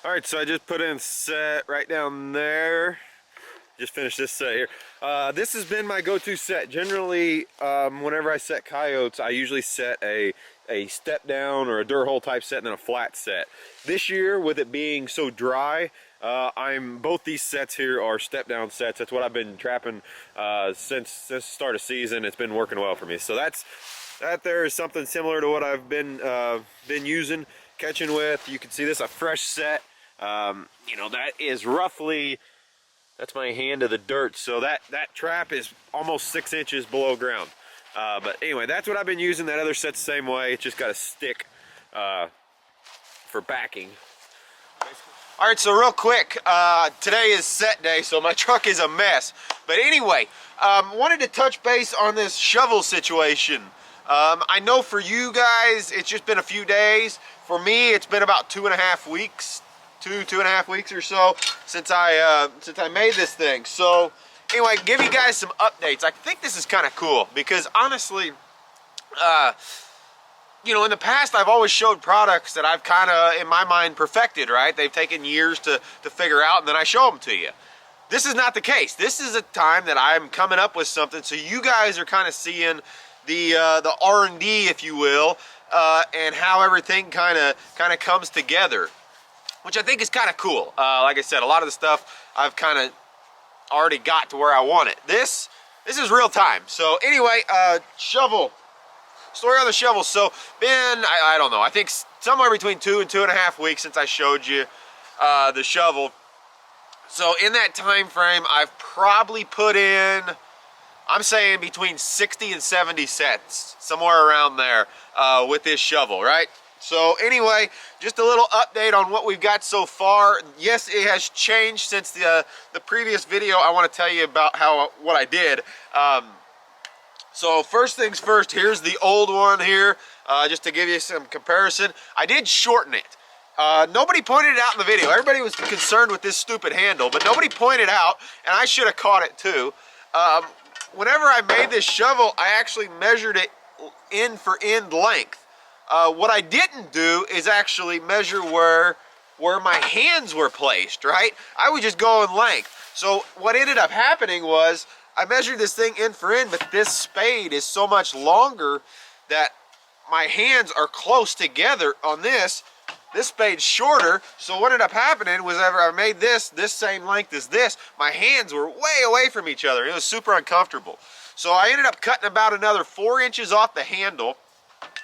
All right, so I just put in set right down there. Just finished this set here. This has been my go-to set. Generally, whenever I set coyotes, I usually set a step down or a dur hole type set and then a flat set. This year, with it being so dry, both these sets here are step down sets. That's what I've been trapping since the start of season. It's been working well for me. So that there is something similar to what I've been using, catching with. You can see this a fresh set. You know, that is roughly, that's my hand to the dirt, so that trap is almost 6 inches below ground. But anyway, that's what I've been using. That other set's the same way. It's just got a stick for backing. All right, so real quick, today is set day, so my truck is a mess. But anyway, wanted to touch base on this shovel situation. I know for you guys, it's just been a few days. For me, it's been about 2.5 weeks. 2.5 weeks or so since I made this thing. So anyway, give you guys some updates. I think this is kind of cool because honestly, you know, in the past I've always showed products that I've kind of, in my mind, perfected, right? They've taken years to figure out, and then I show them to you. This is not the case. This is a time that I'm coming up with something, so you guys are kind of seeing the R&D, if you will, and how everything kind of comes together, which I think is kind of cool. Like I said, a lot of the stuff I've kind of already got to where I want it. This is real time. So anyway, shovel. Story on the shovel. So I don't know, I think somewhere between 2 and 2.5 weeks since I showed you the shovel. So in that time frame, I've probably put in, I'm saying between 60 and 70 sets, somewhere around there with this shovel, right? So anyway, just a little update on what we've got so far. Yes, it has changed since the previous video. I want to tell you about what I did. So first things first, here's the old one here, just to give you some comparison. I did shorten it. Nobody pointed it out in the video. Everybody was concerned with this stupid handle, but nobody pointed out, and I should have caught it too. Whenever I made this shovel, I actually measured it end for end length. What I didn't do is actually measure where my hands were placed, right? I would just go in length. So what ended up happening was I measured this thing end for end, but this spade is so much longer that my hands are close together on this. This spade's shorter, so what ended up happening was whenever I made this same length as this, my hands were way away from each other. It was super uncomfortable. So I ended up cutting about another 4 inches off the handle,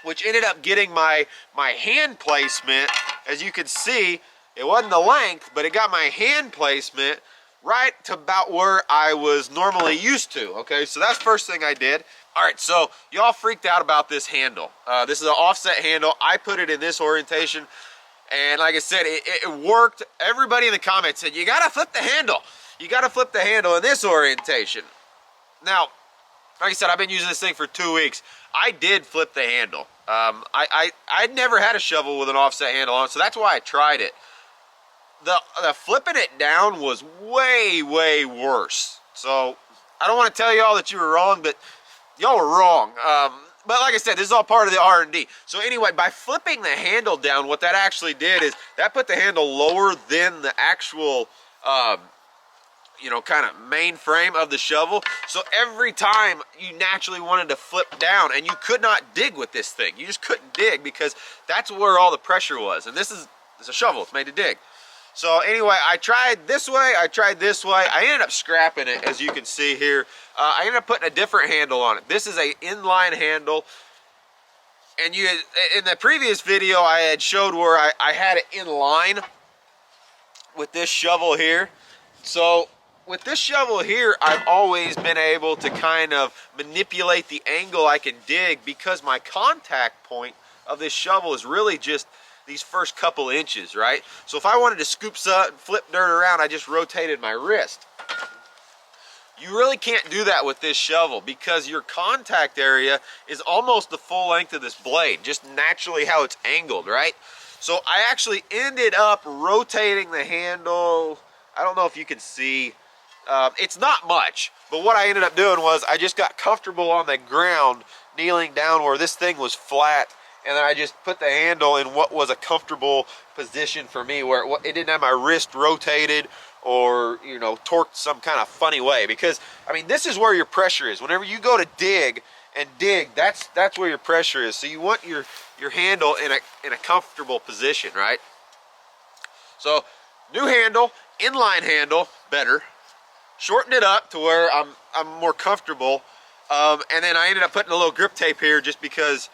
which ended up getting my hand placement. As you can see, it wasn't the length, but it got my hand placement right to about where I was normally used to. Okay, so that's the first thing I did. All right, so y'all freaked out about this handle. This is an offset handle. I put it in this orientation, and like I said, it worked. Everybody in the comments said, you gotta flip the handle. You gotta flip the handle in this orientation. Now, like I said, I've been using this thing for 2 weeks. I did flip the handle. I'd never had a shovel with an offset handle on it, so that's why I tried it. The flipping it down was way, way worse. So I don't want to tell y'all that you were wrong, but y'all were wrong. But like I said, this is all part of the R&D. So anyway, by flipping the handle down, what that actually did is that put the handle lower than the actual you know, kind of main frame of the shovel. So every time you naturally wanted to flip down, and you could not dig with this thing. You just couldn't dig because that's where all the pressure was. And it's a shovel, it's made to dig. So anyway, I tried this way, I tried this way. I ended up scrapping it, as you can see here. I ended up putting a different handle on it. This is a inline handle. And in the previous video, I had showed where I had it in line with this shovel here. So with this shovel here, I've always been able to kind of manipulate the angle I can dig because my contact point of this shovel is really just these first couple inches, right? So if I wanted to scoop some, flip dirt around, I just rotated my wrist. You really can't do that with this shovel because your contact area is almost the full length of this blade, just naturally how it's angled, right? So I actually ended up rotating the handle. I don't know if you can see. It's not much, but what I ended up doing was I just got comfortable on the ground, kneeling down where this thing was flat, and then I just put the handle in what was a comfortable position for me, where it didn't have my wrist rotated or, you know, torqued some kind of funny way. Because, I mean, this is where your pressure is. Whenever you go to dig, that's where your pressure is. So you want your handle in a comfortable position, right? So, new handle, inline handle, better. Shortened it up to where I'm more comfortable. And then I ended up putting a little grip tape here just because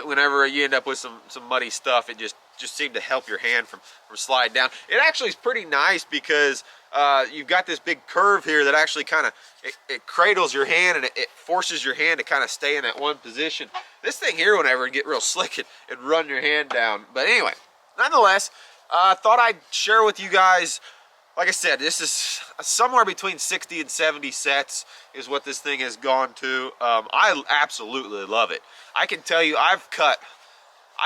whenever you end up with some muddy stuff, it just seemed to help your hand from sliding down. It actually is pretty nice because you've got this big curve here that actually kind of, it cradles your hand, and it forces your hand to kind of stay in that one position. This thing here, whenever it get real slick, it'd run your hand down. But anyway, nonetheless, I thought I'd share with you guys. Like I said, this is somewhere between 60 and 70 sets is what this thing has gone to. I absolutely love it. I can tell you, I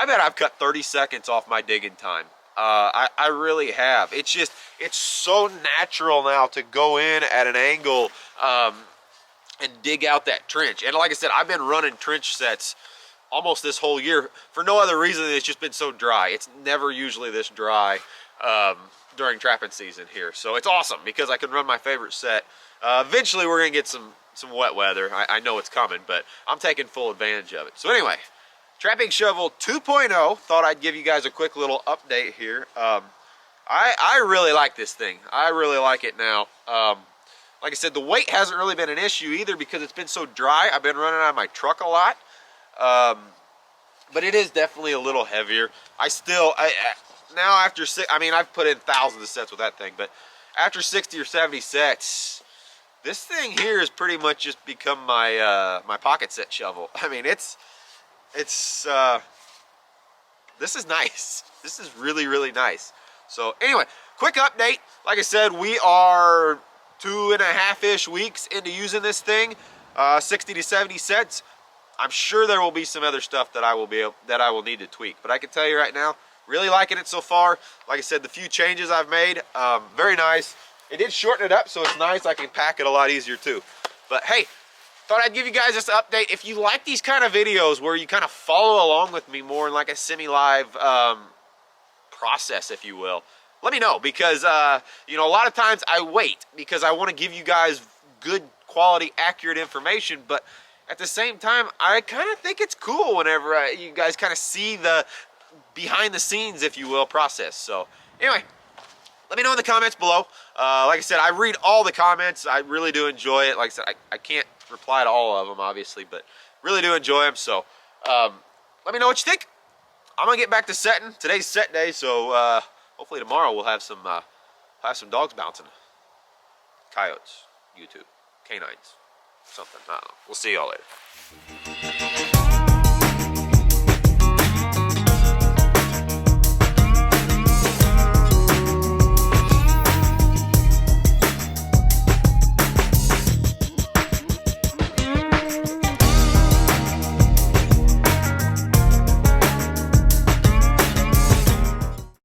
bet I've cut 30 seconds off my digging time. I really have. It's so natural now to go in at an angle and dig out that trench. And like I said, I've been running trench sets almost this whole year for no other reason than it's just been so dry. It's never usually this dry during trapping season here. So it's awesome because I can run my favorite set. Eventually we're gonna get some wet weather. I know it's coming, but I'm taking full advantage of it. So anyway, Trapping Shovel 2.0, thought I'd give you guys a quick little update here. I really like this thing. I really like it now. Like I said, the weight hasn't really been an issue either because it's been so dry. I've been running on my truck a lot. But it is definitely a little heavier. Now after I've put in thousands of sets with that thing, but after 60 or 70 sets, this thing here has pretty much just become my my pocket set shovel. I mean, this is nice. This is really, really nice. So anyway, quick update. Like I said, we are 2.5-ish weeks into using this thing. 60 to 70 sets. I'm sure there will be some other stuff that I will need to tweak, but I can tell you right now, really liking it so far. Like I said, the few changes I've made, very nice. It did shorten it up, so it's nice. I can pack it a lot easier too. But hey, thought I'd give you guys this update. If you like these kind of videos where you kind of follow along with me more in like a semi-live process, if you will, let me know, because you know, a lot of times I wait because I want to give you guys good quality, accurate information, but at the same time, I kind of think it's cool whenever you guys kind of see the behind the scenes, if you will, process. So anyway, let me know in the comments below. Like I said, I read all the comments. I really do enjoy it. Like I said, I can't reply to all of them, obviously, but really do enjoy them. So let me know what you think. I'm gonna get back to setting. Today's set day, so hopefully tomorrow we'll have some dogs bouncing. Coyotes, YouTube, canines, something. I don't know. We'll see y'all later.